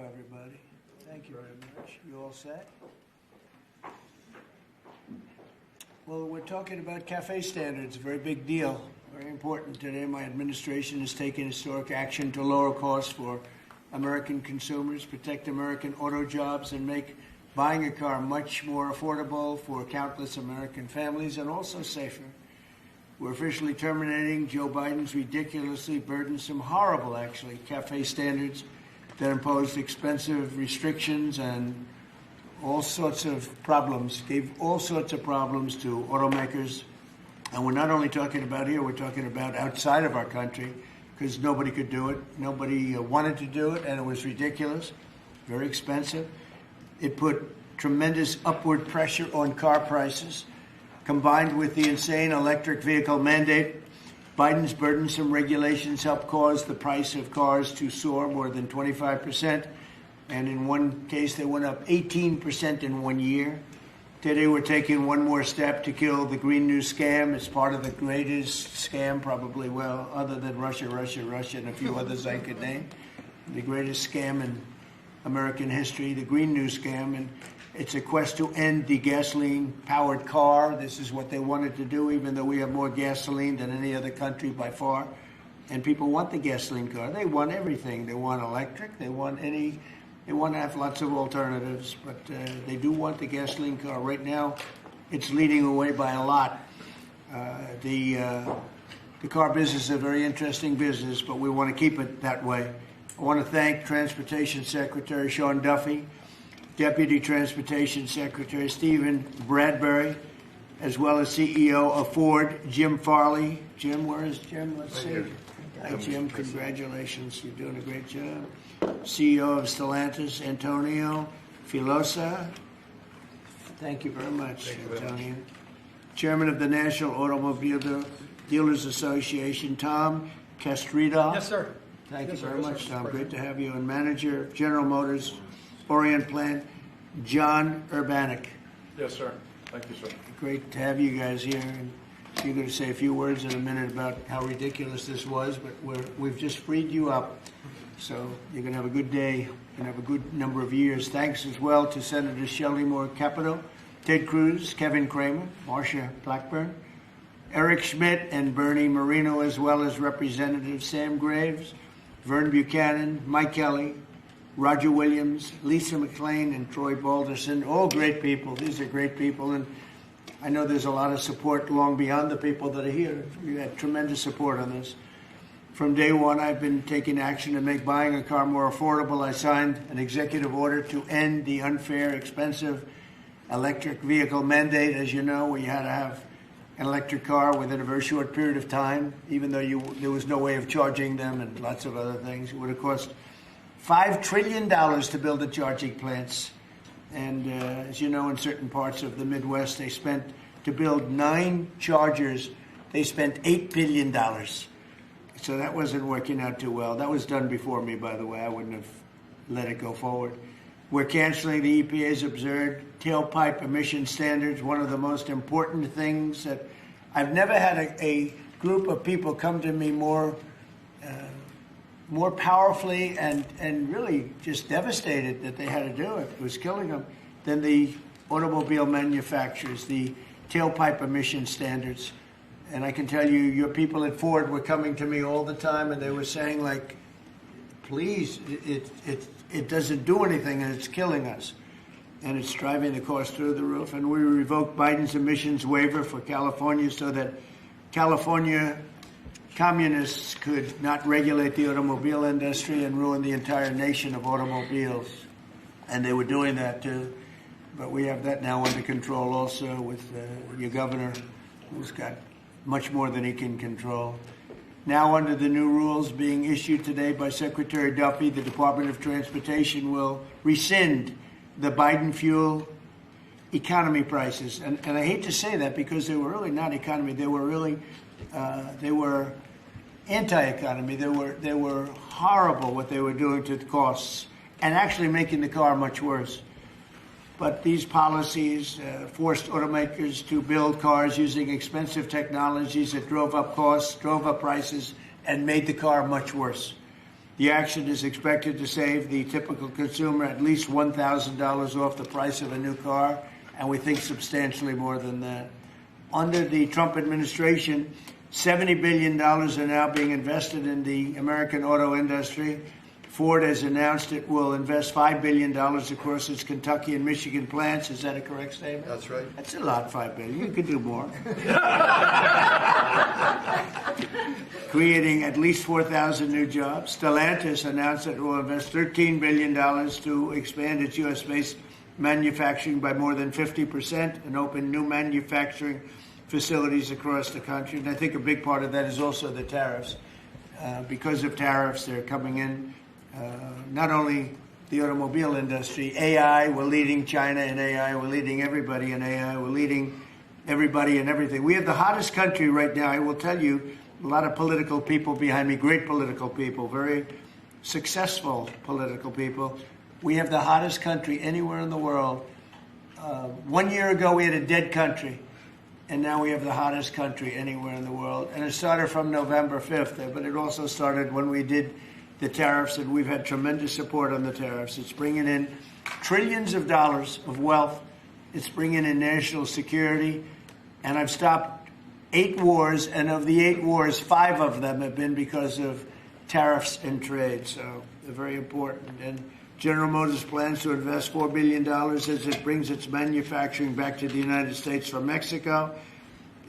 everybody. Thank you very much. You all set? Well, we're talking about CAFE standards, a very big deal, very important today. My administration is taking historic action to lower costs for American consumers, protect American auto jobs, and make buying a car much more affordable for countless American families and also safer. We're officially terminating Joe Biden's ridiculously burdensome, horrible, actually, CAFE standards that imposed expensive restrictions and all sorts of problems, gave all sorts of problems to automakers. And we're not only talking about here, we're talking about outside of our country, because nobody could do it. Nobody wanted to do it, and it was ridiculous, very expensive. It put tremendous upward pressure on car prices. Combined with the insane electric vehicle mandate, Biden's burdensome regulations helped cause the price of cars to soar more than 25%. And in one case, they went up 18% in 1 year. Today, we're taking one more step to kill the Green New scam. It's part of the greatest scam, probably, well, other than Russia, and a few others I could name. The greatest scam in American history, the Green New scam. And it's a quest to end the gasoline-powered car. This is what they wanted to do, even though we have more gasoline than any other country by far. And people want the gasoline car. They want everything. They want electric. They want to have lots of alternatives, but they do want the gasoline car. Right now, it's leading away by a lot. The car business is a very interesting business, but we want to keep it that way. I want to thank Transportation Secretary Sean Duffy, Deputy Transportation Secretary Stephen Bradbury, as well as CEO of Ford, Jim Farley. Jim, where is Jim? Let's see. Hi, Jim. Congratulations. You're doing a great job. CEO of Stellantis, Antonio Filosa. Thank you very much, Antonio. Chairman of the National Automobile Dealers Association, Tom Castrida. Yes, sir. Thank you very much, Tom. Great to have you. And Manager of General Motors Orient Plant, John Urbanek. Yes, sir. Thank you, sir. Great to have you guys here. And you're going to say a few words in a minute about how ridiculous this was, but we've just freed you up. So you're going to have a good day. You're going to have a good number of years. Thanks as well to Senators Shelley Moore Capito, Ted Cruz, Kevin Cramer, Marsha Blackburn, Eric Schmidt, and Bernie Marino, as well as Representatives Sam Graves, Vern Buchanan, Mike Kelly, Roger Williams, Lisa McClain, and Troy Balderson. All great people. These are great people. And I know there's a lot of support long beyond the people that are here. We had tremendous support on this. From day one, I've been taking action to make buying a car more affordable. I signed an executive order to end the unfair, expensive electric vehicle mandate. As you know, we had to have an electric car within a very short period of time, even though there was no way of charging them and lots of other things. It would have cost $5 trillion to build the charging plants. And as you know, in certain parts of the Midwest, they spent, to build 9 chargers, they spent $8 billion. So that wasn't working out too well. That was done before me, by the way. I wouldn't have let it go forward. We're canceling the EPA's absurd tailpipe emission standards, one of the most important things that I've never had a group of people come to me more powerfully and really just devastated that they had to do it. It was killing them than the automobile manufacturers, the tailpipe emission standards. And I can tell you, your people at Ford were coming to me all the time, and they were saying, like, please, it doesn't do anything, and it's killing us. And it's driving the cost through the roof. And we revoked Biden's emissions waiver for California so that California communists could not regulate the automobile industry and ruin the entire nation of automobiles. And they were doing that, too. But we have that now under control also with your governor, who's got much more than he can control. Now, under the new rules being issued today by Secretary Duffy, the Department of Transportation will rescind the Biden fuel economy prices. And I hate to say that because they were really not economy. They were really, they were anti-economy. They were horrible what they were doing to the costs and actually making the car much worse. But these policies forced automakers to build cars using expensive technologies that drove up costs, drove up prices, and made the car much worse. The action is expected to save the typical consumer at least $1,000 off the price of a new car, and we think substantially more than that. Under the Trump administration, $70 billion are now being invested in the American auto industry. Ford has announced it will invest $5 billion across its Kentucky and Michigan plants. Is that a correct statement? That's right. That's a lot, $5 billion. You could do more. Creating at least 4,000 new jobs. Stellantis announced that it will invest $13 billion to expand its U.S.-based manufacturing by more than 50% and open new manufacturing facilities across the country. And I think a big part of that is also the tariffs. Because of tariffs, they're coming in. Not only the automobile industry, AI, we're leading China in AI, we're leading everybody in AI, we're leading everybody in everything. We have the hottest country right now. I will tell you, a lot of political people behind me, great political people, very successful political people. We have the hottest country anywhere in the world. 1 year ago, we had a dead country, and now we have the hottest country anywhere in the world. And it started from November 5th, but it also started when we did the tariffs, and we've had tremendous support on the tariffs. It's bringing in trillions of dollars of wealth. It's bringing in national security. And I've stopped 8 wars, and of the 8 wars, 5 of them have been because of tariffs and trade. So they're very important. And General Motors plans to invest $4 billion as it brings its manufacturing back to the United States from Mexico.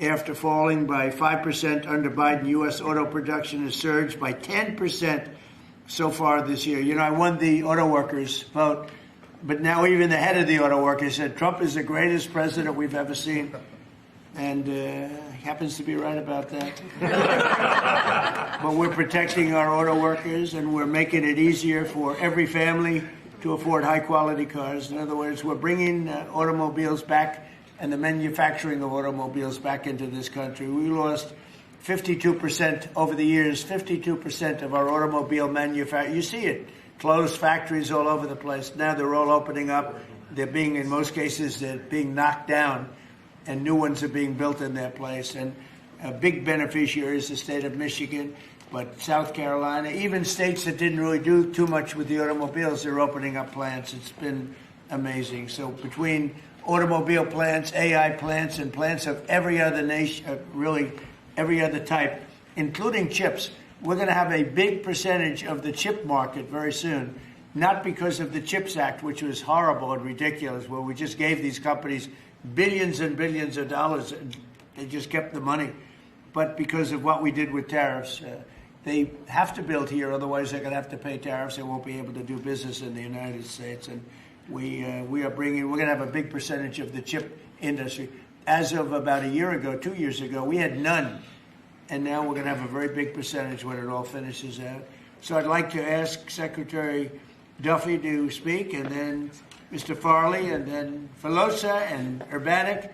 After falling by 5% under Biden, U.S. auto production has surged by 10% so far this year. You know, I won the auto workers vote, but now even the head of the auto workers said Trump is the greatest president we've ever seen. And he happens to be right about that. But we're protecting our auto workers, and we're making it easier for every family to afford high-quality cars. In other words, we're bringing automobiles back and the manufacturing of automobiles back into this country. We lost 52% over the years, 52% of our automobile manufacturing. You see it, closed factories all over the place. Now they're all opening up. They're being, in most cases, they're being knocked down, and new ones are being built in their place. And a big beneficiary is the state of Michigan, but South Carolina, even states that didn't really do too much with the automobiles, they're opening up plants. It's been amazing. So between automobile plants, AI plants, and plants of every other nation, really every other type, including chips, we're going to have a big percentage of the chip market very soon, not because of the CHIPS Act, which was horrible and ridiculous, where we just gave these companies billions and billions of dollars, and they just kept the money, but because of what we did with tariffs. They have to build here, otherwise they're going to have to pay tariffs. They won't be able to do business in the United States. And we're going to have a big percentage of the chip industry. As of about a year ago, 2 years ago, we had none. And now we're going to have a very big percentage when it all finishes out. So I'd like to ask Secretary Duffy to speak, and then Mr. Farley, and then Filosa, and Urbanik,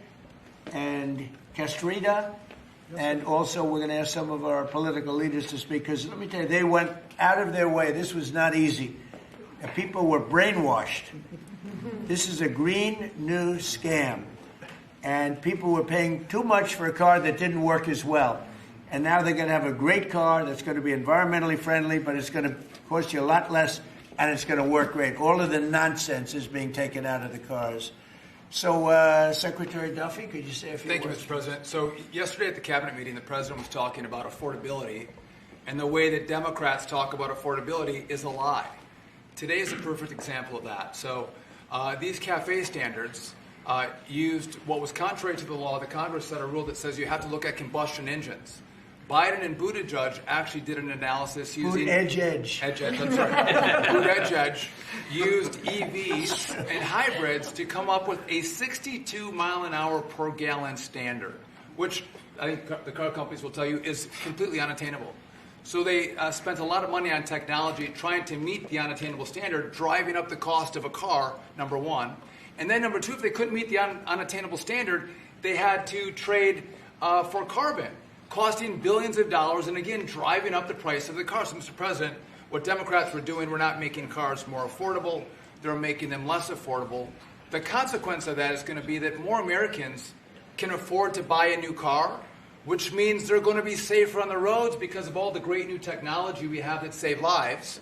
and Castrita. And also we're going to ask some of our political leaders to speak, because let me tell you, they went out of their way. This was not easy. The people were brainwashed. This is a green new scam. And people were paying too much for a car that didn't work as well. And now they're going to have a great car that's going to be environmentally friendly, but it's going to cost you a lot less, and it's going to work great. All of the nonsense is being taken out of the cars. So, Secretary Duffy, could you say a few words? Thank you, Mr. President. So yesterday at the cabinet meeting, the president was talking about affordability, and the way that Democrats talk about affordability is a lie. Today is a perfect example of that. So these CAFE standards used what was contrary to the law. The Congress set a rule that says you have to look at combustion engines. Biden and Buttigieg actually did an analysis using... Edge. I'm sorry. Buttigieg used EVs and hybrids to come up with a 62 mile an hour per gallon standard, which I think the car companies will tell you is completely unattainable. So they spent a lot of money on technology trying to meet the unattainable standard, driving up the cost of a car, number one. And then number two, if they couldn't meet the unattainable standard, they had to trade for carbon, costing billions of dollars, and again, driving up the price of the car. So, Mr. President, what Democrats were doing were not making cars more affordable. They're making them less affordable. The consequence of that is going to be that more Americans can afford to buy a new car, which means they're going to be safer on the roads because of all the great new technology we have that save lives.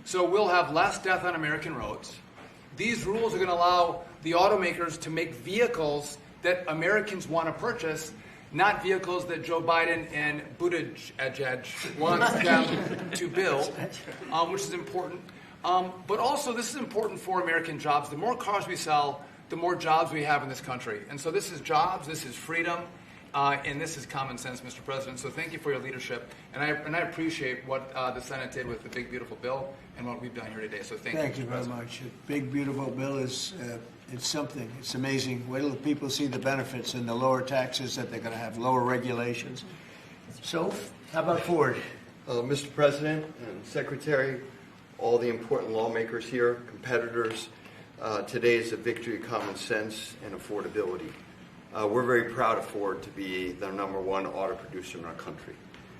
So we'll have less death on American roads. These rules are going to allow the automakers to make vehicles that Americans want to purchase, not vehicles that Joe Biden and Buttigieg wants them to build, which is important. But also, this is important for American jobs. The more cars we sell, the more jobs we have in this country. And so this is jobs, this is freedom, and this is common sense, Mr. President. So thank you for your leadership. And I appreciate what the Senate did with the big, beautiful bill and what we've done here today. So thank you. Thank you very much. A big, beautiful bill is it's something. It's amazing. Wait till the people see the benefits and the lower taxes that they're going to have, lower regulations. So how about Ford? Mr. President and Secretary, all the important lawmakers here, competitors, today is a victory of common sense and affordability. We're very proud of Ford to be the #1 auto producer in our country.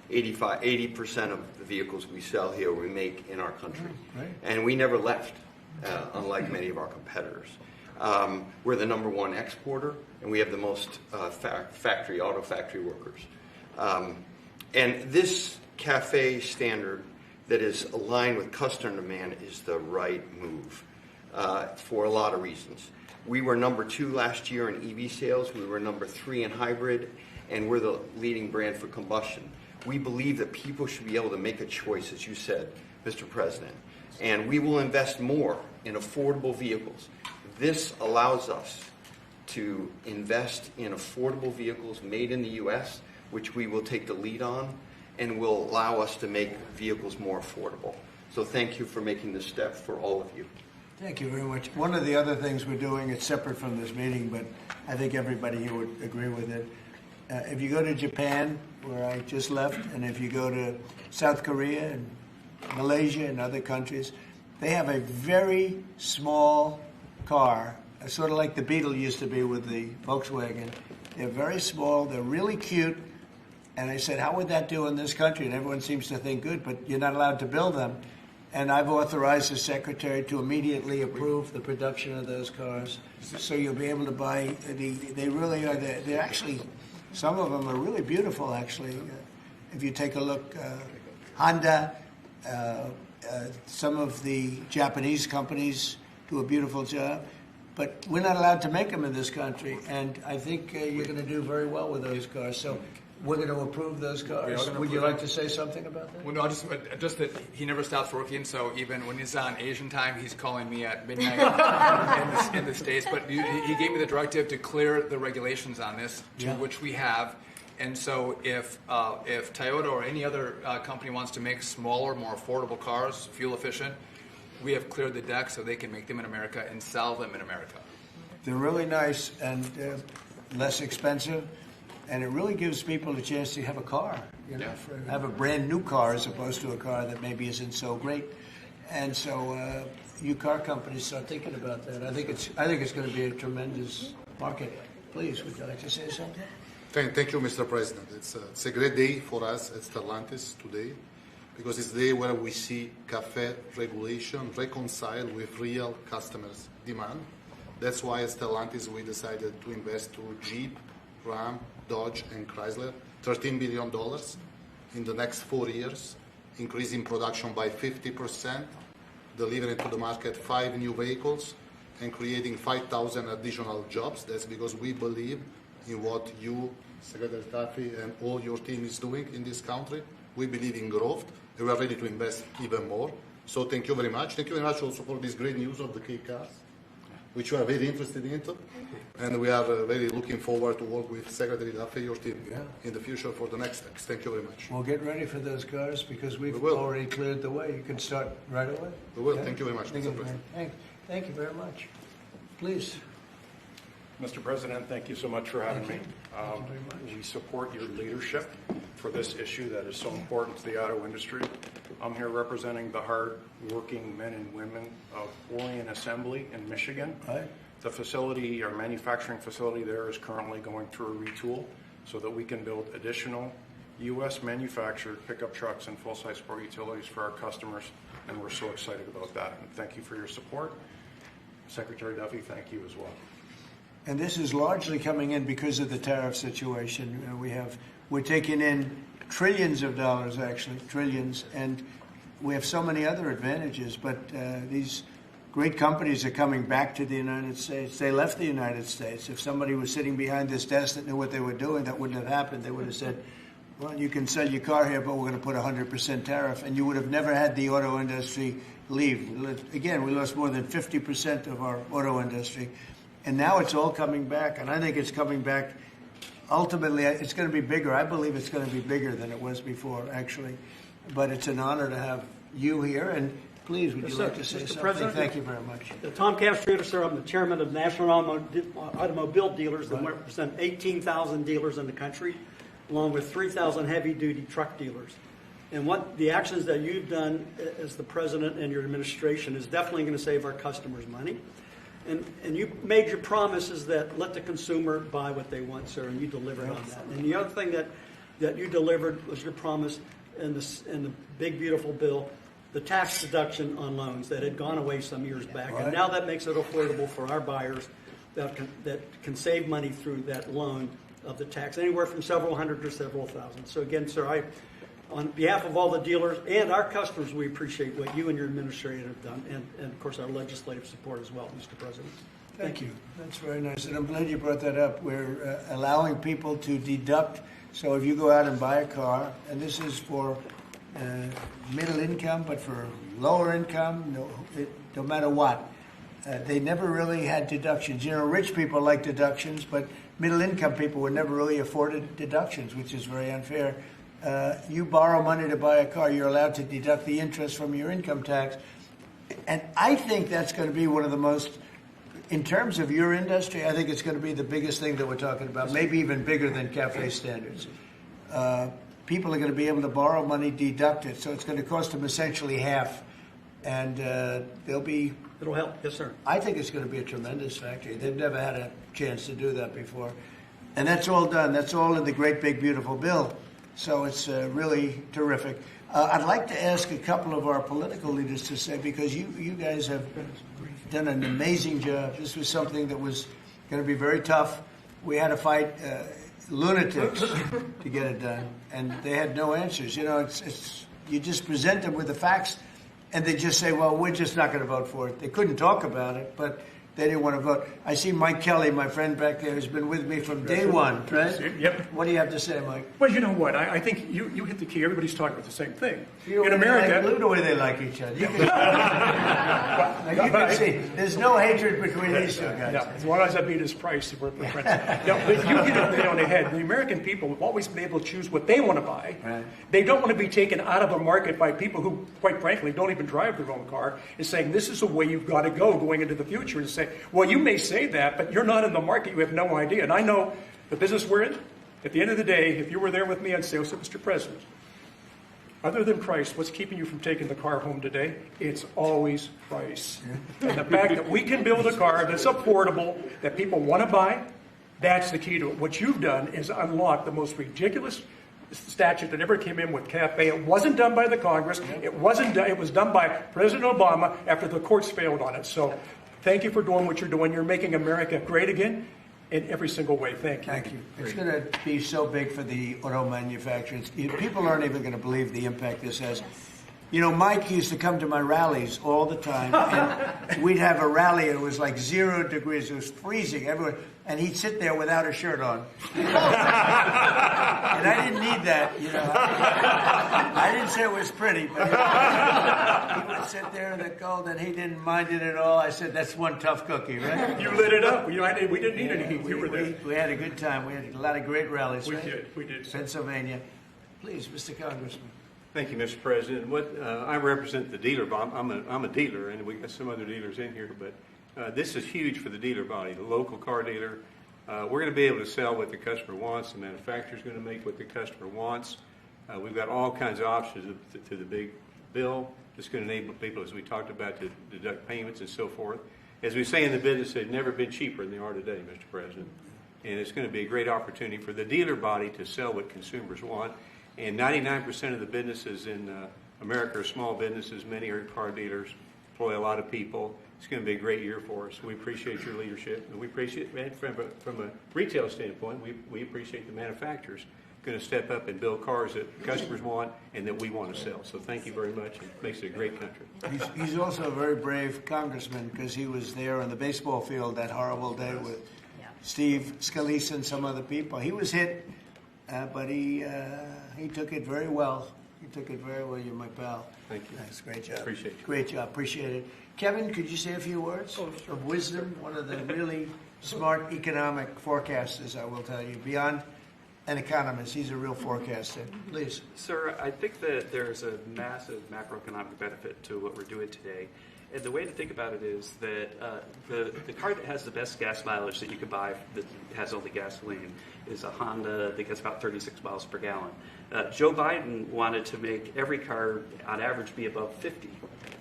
80% of the vehicles we sell here we make in our country. Right. And we never left, unlike many of our competitors. We're the #1 exporter, and we have the most auto factory workers. And this CAFE standard that is aligned with customer demand is the right move for a lot of reasons. We were #2 last year in EV sales. We were #3 in hybrid, and we're the leading brand for combustion. We believe that people should be able to make a choice, as you said, Mr. President. And we will invest more in affordable vehicles. This allows us to invest in affordable vehicles made in the U.S., which we will take the lead on, and will allow us to make vehicles more affordable. So thank you for making this step for all of you. Thank you very much. One of the other things we're doing, it's separate from this meeting, but I think everybody here would agree with it. If you go to Japan, where I just left, and if you go to South Korea and Malaysia and other countries, they have a very small car, sort of like the Beetle used to be with the Volkswagen. They're very small, they're really cute, and I said, how would that do in this country? And everyone seems to think good, but you're not allowed to build them. And I've authorized the Secretary to immediately approve the production of those cars. So you'll be able to buy, they really are, they're actually, some of them are really beautiful, actually. If you take a look, Honda, some of the Japanese companies do a beautiful job. But we're not allowed to make them in this country. And I think you're going to do very well with those cars. So we're going to approve those cars. Would you like to say something about that? Well, no, just that he never stops working, so even when he's on Asian time, he's calling me at midnight in the States. But he gave me the directive to clear the regulations on this, which we have. And so if Toyota or any other company wants to make smaller, more affordable cars, fuel efficient, we have cleared the deck so they can make them in America and sell them in America. They're really nice and less expensive. And it really gives people a chance to have a car, have a brand new car as opposed to a car that maybe isn't so great. And so you car companies start thinking about that. I think it's going to be a tremendous market. Please, would you like to say something? Thank you, Mr. President. It's a great day for us at Stellantis today because it's the day where we see CAFE regulation reconciled with real customers' demand. That's why at Stellantis we decided to invest to Jeep, Ram, Dodge and Chrysler, $13 billion in the next 4 years, increasing production by 50%, delivering to the market 5 new vehicles, and creating 5,000 additional jobs. That's because we believe in what you, Secretary Duffy, and all your team is doing in this country. We believe in growth, and we are ready to invest even more. So thank you very much. Thank you very much also for this great news of the K cars, which we are very interested in, and we are very looking forward to work with Secretary Duffy, your team, in the future for the next steps. Thank you very much. We'll get ready for those cars because we've already cleared the way. You can start right away. We will. Thank you very much, Mr. President. Thank you very much. Please. Mr. President, thank you so much for having me. We support your leadership for this issue that is so important to the auto industry. I'm here representing the hard-working men and women of Orion Assembly in Michigan. Right. The facility, our manufacturing facility there, is currently going through a retool so that we can build additional U.S. manufactured pickup trucks and full-size sport utilities for our customers, and we're so excited about that. And thank you for your support. Secretary Duffy, thank you as well. And this is largely coming in because of the tariff situation. We're taking in trillions of dollars, actually, trillions, and we have so many other advantages. But these great companies are coming back to the United States. They left the United States. If somebody was sitting behind this desk that knew what they were doing, that wouldn't have happened. They would have said, well, you can sell your car here, but we're going to put 100% tariff. And you would have never had the auto industry leave. Again, we lost more than 50% of our auto industry. And now it's all coming back. And I think it's coming back. Ultimately, it's going to be bigger. I believe it's going to be bigger than it was before, actually. But it's an honor to have you here. And please, would you like to say something? President, thank you very much. Tom Castriota, sir. I'm the chairman of National Automobile Dealers that represent 18,000 dealers in the country, along with 3,000 heavy-duty truck dealers. And what the actions that you've done as the president and your administration is definitely going to save our customers money. And you made your promises that let the consumer buy what they want, sir, and you delivered on that. And the other thing that you delivered was your promise in the big, beautiful bill, the tax deduction on loans that had gone away some years back. Right. And now that makes it affordable for our buyers that can save money through that loan of the tax, anywhere from several hundred to several thousand. So again, sir, on behalf of all the dealers and our customers, we appreciate what you and your administration have done, and of course our legislative support as well, Mr. President. Thank you. That's very nice, and I'm glad you brought that up. We're allowing people to deduct. So if you go out and buy a car, and this is for middle income, but for lower income, no matter what, they never really had deductions. You know, rich people like deductions, but middle income people were never really afforded deductions, which is very unfair. You borrow money to buy a car, you're allowed to deduct the interest from your income tax. And I think that's going to be one of the most, in terms of your industry, I think it's going to be the biggest thing that we're talking about, maybe even bigger than cafe standards. People are going to be able to borrow money, deduct it, so it's going to cost them essentially half. And they'll be... It'll help, yes, sir. I think it's going to be a tremendous factory. They've never had a chance to do that before. And that's all done. That's all in the great, big, beautiful bill. So it's really terrific. I'd like to ask a couple of our political leaders to say, because you guys have done an amazing job. This was something that was going to be very tough. We had to fight lunatics to get it done, and they had no answers. You know, it's you just present them with the facts, and they just say, well, we're just not going to vote for it. They couldn't talk about it, but they didn't want to vote. I see Mike Kelly, my friend back there, who's been with me from day one, right? Yep. What do you have to say, Mike? Well, you know what? I think you hit the key. Everybody's talking about the same thing. In America, the way they like each other. You can see there's no hatred between these two guys. Yeah, as long as I beat his price, we're friends. No, but you hit it on the head. The American people have always been able to choose what they want to buy. Right. They don't want to be taken out of a market by people who, quite frankly, don't even drive their own car, and saying this is the way you've got to go going into the future, and say, well, you may say that, but you're not in the market. You have no idea. And I know the business we're in. At the end of the day, if you were there with me, I'd say, Mr. President, other than price, what's keeping you from taking the car home today? It's always price. Yeah. And the fact that we can build a car that's affordable, that people want to buy, that's the key to it. What you've done is unlock the most ridiculous statute that ever came in with CAFE. It wasn't done by the Congress. It wasn't done. It was done by President Obama after the courts failed on it. So thank you for doing what you're doing. You're making America great again in every single way. Thank you. Thank you. It's going to be so big for the auto manufacturers. People aren't even going to believe the impact this has. You know, Mike used to come to my rallies all the time, and we'd have a rally, and it was like 0 degrees. It was freezing everywhere, and he'd sit there without a shirt on. And I didn't need that, you know. I didn't say it was pretty, but he would sit there in the cold, and he didn't mind it at all. I said, that's one tough cookie, right? You lit it up. We didn't need any heat. We were there. We had a good time. We had a lot of great rallies, right? We did. Pennsylvania. Please, Mr. Congressman. Thank you, Mr. President. I represent the dealer body. I'm a dealer, and we got some other dealers in here, but this is huge for the dealer body, the local car dealer. We're going to be able to sell what the customer wants. The manufacturer's going to make what the customer wants. We've got all kinds of options to the big bill. It's going to enable people, as we talked about, to deduct payments and so forth. As we say in the business, they've never been cheaper than they are today, Mr. President. And it's going to be a great opportunity for the dealer body to sell what consumers want. And 99% of the businesses in America are small businesses. Many are car dealers, employ a lot of people. it's going to be a great year for us. We appreciate your leadership, and we appreciate, man, from a retail standpoint, we appreciate the manufacturers going to step up and build cars that customers want and that we want to sell. So thank you very much. It makes it a great country. He's also a very brave congressman because he was there on the baseball field that horrible day with Steve Scalise and some other people. He was hit, but he took it very well. He took it very well. You're my pal. Thank you. Thanks. Great job. Appreciate you. Great job. Appreciate it. Kevin, could you say a few words of wisdom? One of the really smart economic forecasters, I will tell you. Beyond an economist, he's a real forecaster. Please. Sir, I think that there's a massive macroeconomic benefit to what we're doing today. And the way to think about it is that the car that has the best gas mileage that you could buy that has only gasoline is a Honda that gets about 36 miles per gallon. Joe Biden wanted to make every car on average be above 50.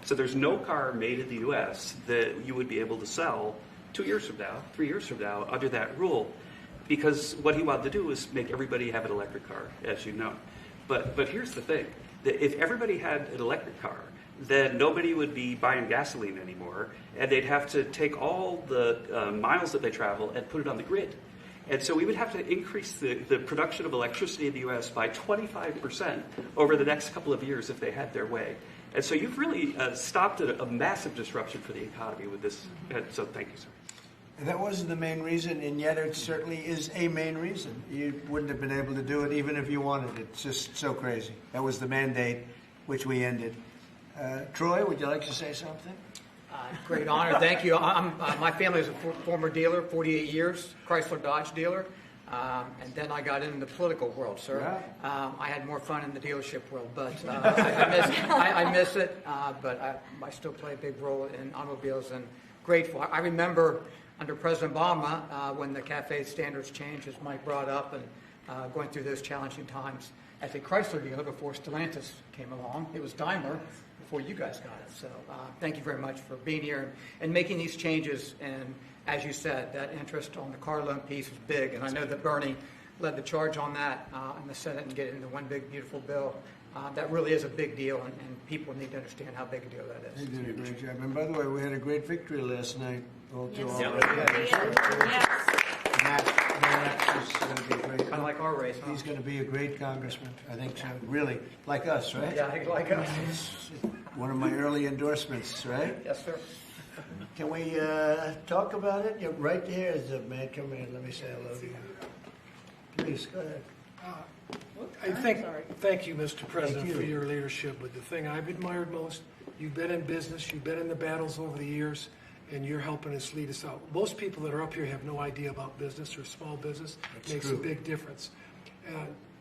So there's no car made in the U.S. that you would be able to sell 2 years from now, 3 years from now under that rule. Because what he wanted to do was make everybody have an electric car, as you know. But here's the thing, that if everybody had an electric car, then nobody would be buying gasoline anymore, and they'd have to take all the miles that they travel and put it on the grid. And so we would have to increase the production of electricity in the U.S. by 25% over the next couple of years if they had their way. And so you've really stopped a massive disruption for the economy with this. So thank you, sir. That wasn't the main reason, and yet it certainly is a main reason. You wouldn't have been able to do it even if you wanted it. It's just so crazy. That was the mandate, which we ended. Troy, would you like to say something? Great honor. Thank you. My family is a former dealer, 48 years, Chrysler Dodge dealer. And then I got into the political world, sir. Yeah. I had more fun in the dealership world, but I miss it. But I still play a big role in automobiles and grateful. I remember under President Obama when the CAFE standards changed, as Mike brought up, and going through those challenging times as a Chrysler dealer before Stellantis came along. It was Daimler before you guys got it. So thank you very much for being here and making these changes. And as you said, that interest on the car loan piece is big. And I know that Bernie led the charge on that in the Senate and get it into one big, beautiful bill. That really is a big deal, and people need to understand how big a deal that is. They did a great job. And by the way, we had a great victory last night. Matt is going to be great. Kind of like our race, huh? He's going to be a great congressman. I think so. Really, like us, right? Yeah, like us. One of my early endorsements, right? Yes, sir. Can we talk about it? You're right there is a man. Come in. Let me say hello to you. Please, go ahead. Thank you, Mr. President, for your leadership. But the thing I've admired most, you've been in business, you've been in the battles over the years, and you're helping us lead us out. Most people that are up here have no idea about business or small business. It makes a big difference.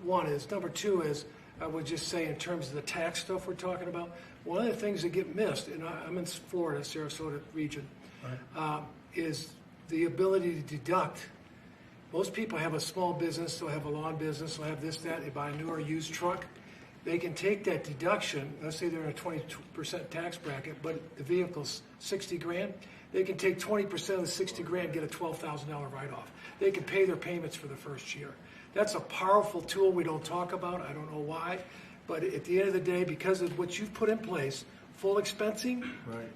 One is. Number two is, I would just say in terms of the tax stuff we're talking about, one of the things that get missed, and I'm in Florida, Sarasota region, is the ability to deduct. Most people have a small business, they'll have a lawn business, they'll have this, that, they buy a new or used truck. They can take that deduction, let's say they're in a 20% tax bracket, but the vehicle's 60 grand. They can take 20% of the 60 grand, get a $12,000 write-off. They can pay their payments for the first year. That's a powerful tool we don't talk about. I don't know why. But at the end of the day, because of what you've put in place, full expensing,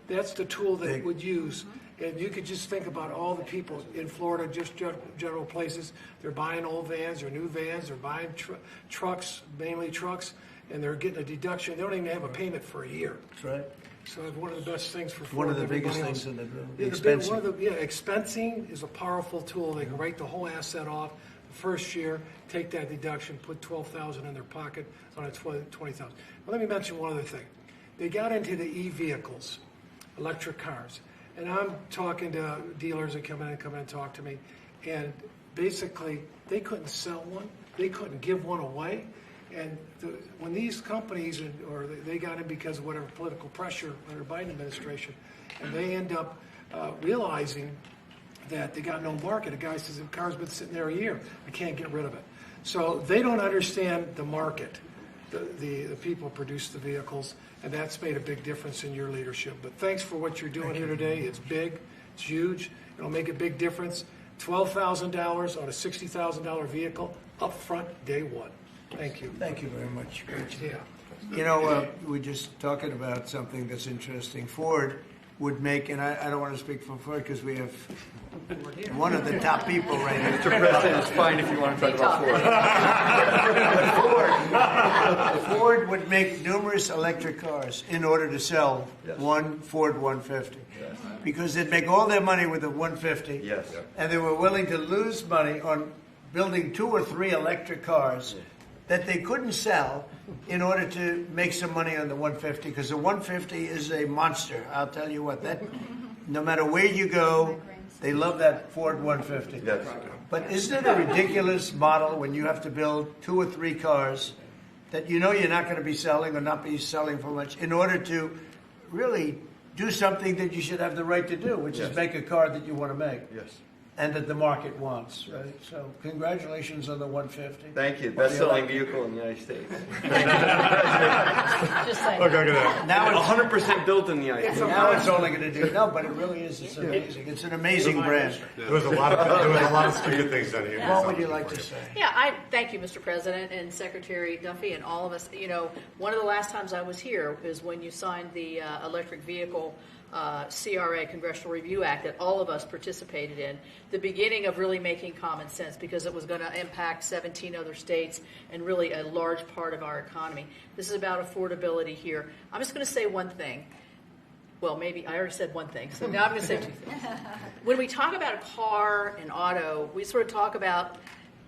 that's the tool that it would use. And you could just think about all the people in Florida, just general places. They're buying old vans or new vans. They're buying trucks, mainly trucks, and they're getting a deduction. They don't even have a payment for a year. That's right. So it's one of the best things for Florida. One of the biggest things in the expensing. Expensing is a powerful tool. They can write the whole asset off the first year, take that deduction, put $12,000 in their pocket on a $20,000. Well, let me mention one other thing. They got into the e-vehicles, electric cars. And I'm talking to dealers that come in and talk to me, and basically they couldn't sell one, they couldn't give one away, and when these companies, or they got in because of whatever political pressure under the Biden administration, and they end up realizing that they got no market. A guy says, the car's been sitting there a year, I can't get rid of it. So they don't understand the market. The people produce the vehicles, and that's made a big difference in your leadership. But thanks for what you're doing here today. It's big, it's huge, it'll make a big difference. $12,000 on a $60,000 vehicle up front day one. Thank you. Thank you very much. Great. Yeah. You know, we're just talking about something that's interesting. Ford would make, and I don't want to speak for Ford because we have one of the top people right here. Mr. President, it's fine if you want to talk about Ford. Ford would make numerous electric cars in order to sell one Ford 150. Yes. Because they'd make all their money with the 150. Yes. And they were willing to lose money on building 2 or 3 electric cars that they couldn't sell in order to make some money on the 150, because the 150 is a monster. I'll tell you what, that no matter where you go, they love that Ford 150. Yes. But isn't it a ridiculous model when you have to build 2 or 3 cars that you know you're not going to be selling or not be selling for much in order to really do something that you should have the right to do, which is make a car that you want to make. Yes. And that the market wants, right? So congratulations on the 150. Thank you. Best-selling vehicle in the United States. Just saying. Look at that. Now it's 100% built in the United States. Now it's only going to do but it really is. It's amazing. It's an amazing brand. There was a lot of stupid things done here. What would you like to say? Yeah, I thank you, Mr. President and Secretary Duffy and all of us. You know, one of the last times I was here is when you signed the electric vehicle CRA, Congressional Review Act, that all of us participated in, the beginning of really making common sense, because it was going to impact 17 other states and really a large part of our economy. This is about affordability here. I'm just going to say one thing. Well, maybe I already said one thing, so now I'm going to say 2 things. When we talk about a car and auto, we sort of talk about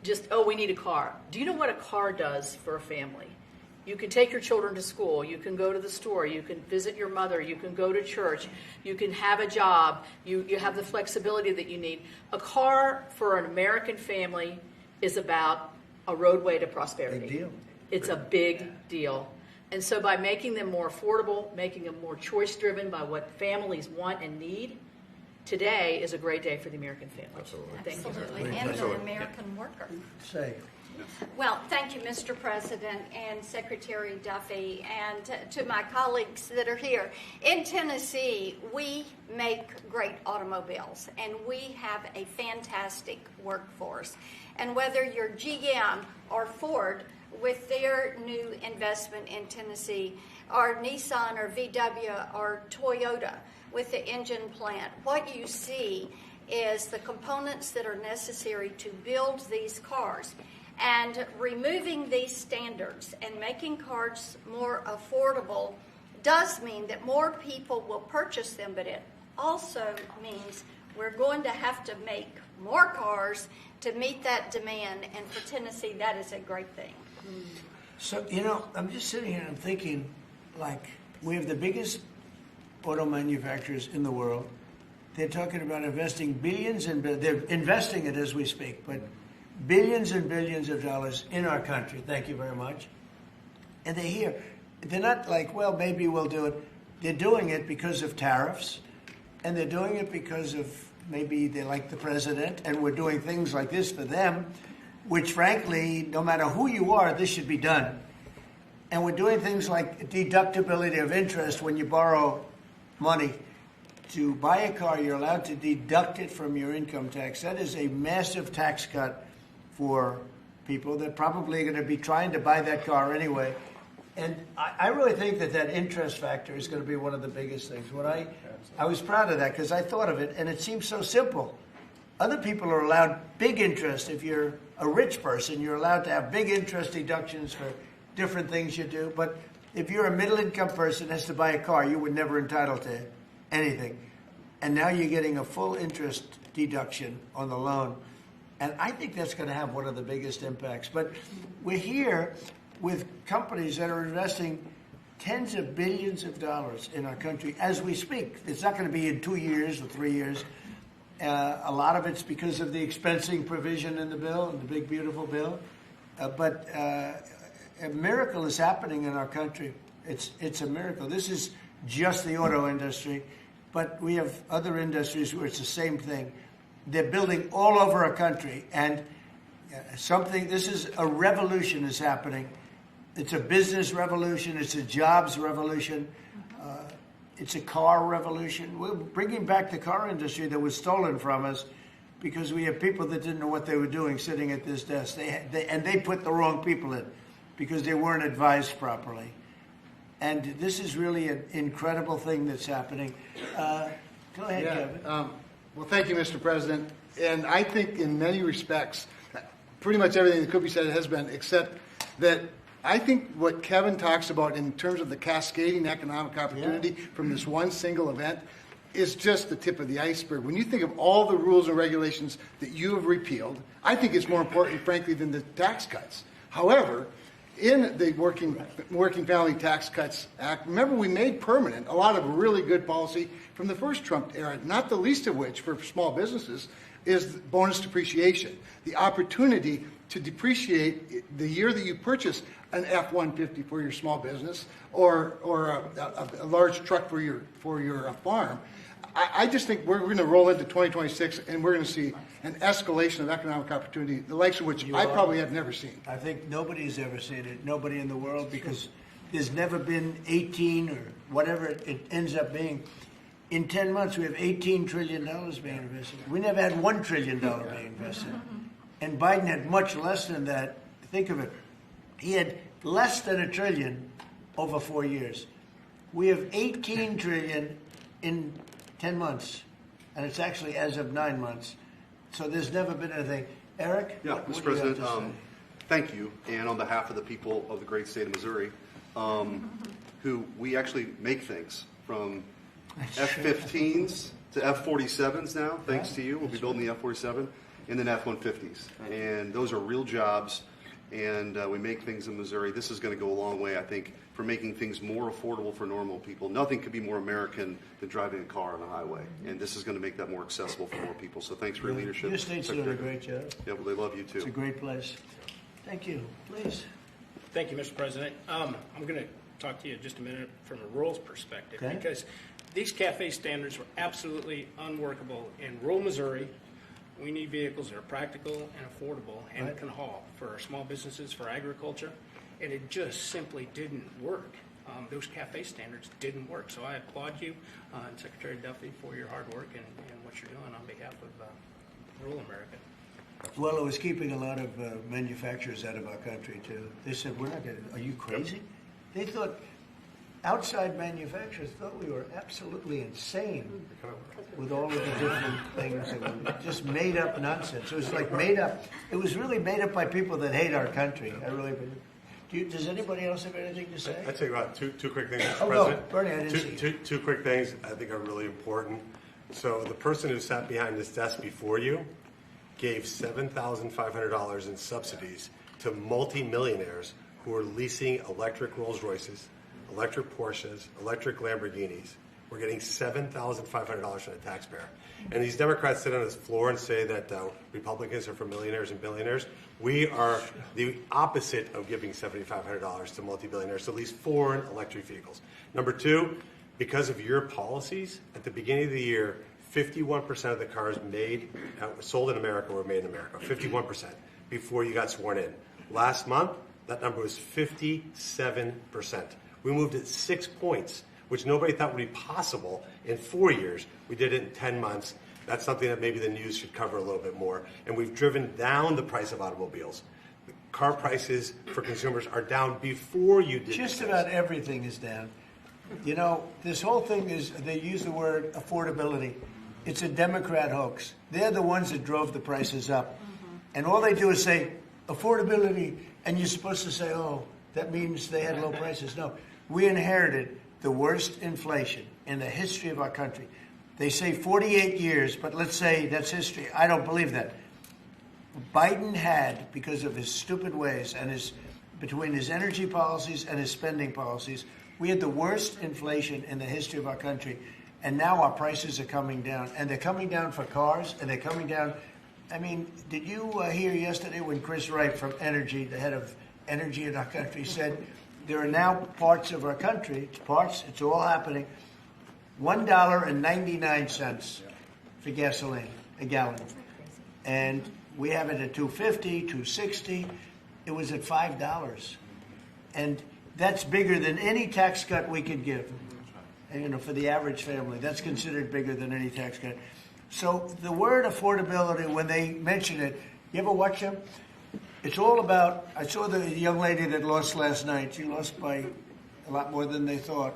just, oh, we need a car. Do you know what a car does for a family? You can take your children to school, you can go to the store, you can visit your mother, you can go to church, you can have a job, you have the flexibility that you need. A car for an American family is about a roadway to prosperity. Big deal. It's a big deal. And so by making them more affordable, making them more choice-driven by what families want and need, today is a great day for the American family. Absolutely. Thank you. Absolutely. And the American worker. Say. Well, thank you, Mr. President and Secretary Duffy, and to my colleagues that are here. In Tennessee, we make great automobiles, and we have a fantastic workforce. And whether you're GM or Ford with their new investment in Tennessee, or Nissan or VW or Toyota with the engine plant, what you see is the components that are necessary to build these cars. And removing these standards and making cars more affordable does mean that more people will purchase them, but it also means we're going to have to make more cars to meet that demand. And for Tennessee, that is a great thing. So, you know, I'm just sitting here and I'm thinking, like, we have the biggest auto manufacturers in the world. They're talking about investing billions and they're investing it as we speak, but billions and billions of dollars in our country. Thank you very much. And they're here. They're not like, well, maybe we'll do it. They're doing it because of tariffs, and they're doing it because of maybe they like the president, and we're doing things like this for them, which, frankly, no matter who you are, this should be done. And we're doing things like deductibility of interest. When you borrow money to buy a car, you're allowed to deduct it from your income tax. That is a massive tax cut for people. They're probably going to be trying to buy that car anyway. And I really think that that interest factor is going to be one of the biggest things. When I was proud of that because I thought of it, and it seems so simple. Other people are allowed big interest. If you're a rich person, you're allowed to have big interest deductions for different things you do. But if you're a middle-income person that has to buy a car, you were never entitled to anything. And now you're getting a full interest deduction on the loan. And I think that's going to have one of the biggest impacts. But we're here with companies that are investing tens of billions of dollars in our country as we speak. It's not going to be in 2 years or 3 years. A lot of it's because of the expensing provision in the bill, in the big, beautiful bill. But a miracle is happening in our country. It's a miracle. This is just the auto industry. But we have other industries where it's the same thing. They're building all over our country. And this is a revolution is happening. It's a business revolution. It's a jobs revolution. It's a car revolution. We're bringing back the car industry that was stolen from us because we have people that didn't know what they were doing sitting at this desk. They put the wrong people in because they weren't advised properly. And this is really an incredible thing that's happening. Go ahead, Kevin. Well, thank you, Mr. President. And I think in many respects, pretty much everything that could be said has been, except that I think what Kevin talks about in terms of the cascading economic opportunity from this one single event is just the tip of the iceberg. When you think of all the rules and regulations that you have repealed, I think it's more important, frankly, than the tax cuts. However, in the Working Family Tax Cuts Act, remember we made permanent a lot of really good policy from the first Trump era, not the least of which for small businesses is bonus depreciation. The opportunity to depreciate the year that you purchase an F-150 for your small business or a large truck for your farm. I just think we're going to roll into 2026 and we're going to see an escalation of economic opportunity, the likes of which I probably have never seen. I think nobody's ever seen it, nobody in the world, because there's never been 18 or whatever it ends up being. In 10 months, we have $18 trillion being invested. We never had $1 trillion being invested. And Biden had much less than that. Think of it. He had less than $1 trillion over 4 years. We have $18 trillion in 10 months. And it's actually as of 9 months. So there's never been anything. Eric? Yeah, what Mr. do you have President, to say? thank you. And on behalf of the people of the great state of Missouri, who we actually make things from F-15s to F-47s now, thanks to you. We'll be building the F-47 and then F-150s. And those are real jobs, and we make things in Missouri. This is going to go a long way, I think, for making things more affordable for normal people. Nothing could be more American than driving a car on a highway, and this is going to make that more accessible for more people. So thanks for your leadership. Your state's doing a great job. Yeah, well, they love you, too. It's a great place. Thank you. Please. Thank you, Mr. President. I'm going to talk to you just a minute from a rural perspective, Okay. because these CAFE standards were absolutely unworkable in rural Missouri. We need vehicles that are practical and affordable and can haul for our small businesses, for agriculture, and it just simply didn't work. Those CAFE standards didn't work. So I applaud you and Secretary Duffy for your hard work and what you're doing on behalf of rural America. Well, it was keeping a lot of manufacturers out of our country, too. They said, we're not going to, are you crazy? They thought, outside manufacturers thought we were absolutely insane with all of the different things that were just made up nonsense. It was like made up. It was really made up by people that hate our country. I really believe. Does anybody else have anything to say? I'd say about two quick things, Mr. Oh, President. no, Bernie, I didn't see you. Two quick things I think are really important. So the person who sat behind this desk before you gave $7,500 in subsidies to multimillionaires who are leasing electric Rolls Royces, electric Porsches, electric Lamborghinis. We're getting $7,500 from the taxpayer. And these Democrats sit on this floor and say that Republicans are for millionaires and billionaires. We are the opposite of giving $7,500 to multi-billionaires to lease foreign electric vehicles. Number two, because of your policies, at the beginning of the year, 51% of the cars sold in America were made in America, 51%, before you got sworn in. Last month, that number was 57%. We moved it 6 points, which nobody thought would be possible in 4 years. We did it in 10 months. That's something that maybe the news should cover a little bit more. And we've driven down the price of automobiles. The car prices for consumers are down before you did. Just about everything is down. You know, this whole thing is, they use the word affordability. It's a Democrat hoax. They're the ones that drove the prices up. And all they do is say, affordability, and you're supposed to say, oh, that means they had low prices. No, we inherited the worst inflation in the history of our country. They say 48 years, but let's say that's history. I don't believe that. Biden had, because of his stupid ways and between his energy policies and his spending policies, we had the worst inflation in the history of our country. And now our prices are coming down. And they're coming down for cars, and they're coming down. I mean, did you hear yesterday when Chris Wright from Energy, the head of energy in our country, said there are now parts of our country, it's all happening, $1.99 for gasoline, a gallon. And we have it at $2.50, $2.60. It was at $5. And that's bigger than any tax cut we could give. And, you know, for the average family, that's considered bigger than any tax cut. So the word affordability, when they mention it, you ever watch them? It's all about, I saw the young lady that lost last night. She lost by a lot more than they thought.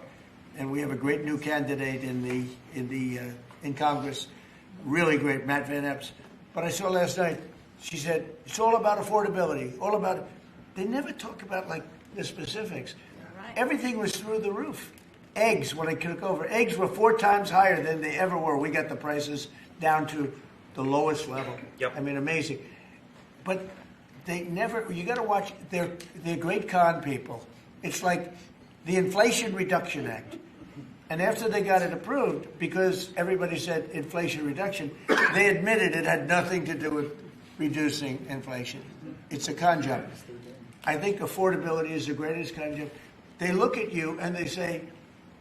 And we have a great new candidate in Congress, really great, Matt Van Epps. But I saw last night, she said, it's all about affordability, all about it. They never talk about like the specifics. Right. Everything was through the roof. Eggs, when I took over, eggs were 4 times higher than they ever were. We got the prices down to the lowest level. Yep. I mean, amazing. But they never, you got to watch, they're great con people. It's like the Inflation Reduction Act. And after they got it approved, because everybody said inflation reduction, they admitted it had nothing to do with reducing inflation. It's a con job. I think affordability is the greatest con job. They look at you and they say,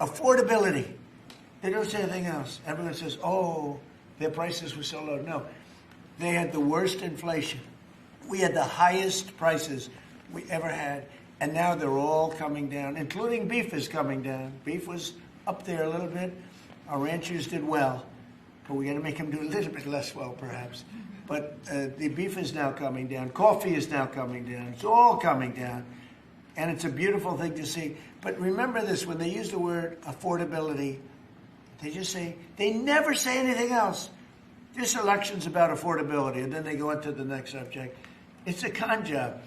affordability. They don't say anything else. Everyone says, oh, their prices were so low. No, they had the worst inflation. We had the highest prices we ever had, and now they're all coming down, including beef is coming down. Beef was up there a little bit. Our ranchers did well, but we got to make them do a little bit less well, perhaps. But the beef is now coming down. Coffee is now coming down. It's all coming down, and it's a beautiful thing to see. But remember this, when they use the word affordability, they just say, they never say anything else. This election's about affordability, and then they go into the next subject. It's a con job.